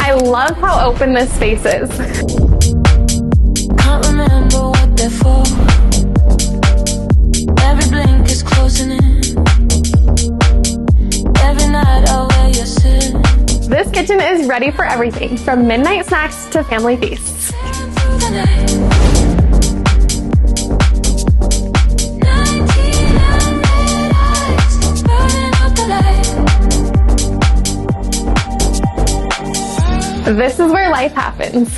I love how open this space is. Can't remember what they're for. Every blink is closing in. Every night I'll wear your suit. This kitchen is ready for everything, from midnight snacks to family feasts. This is where life happens.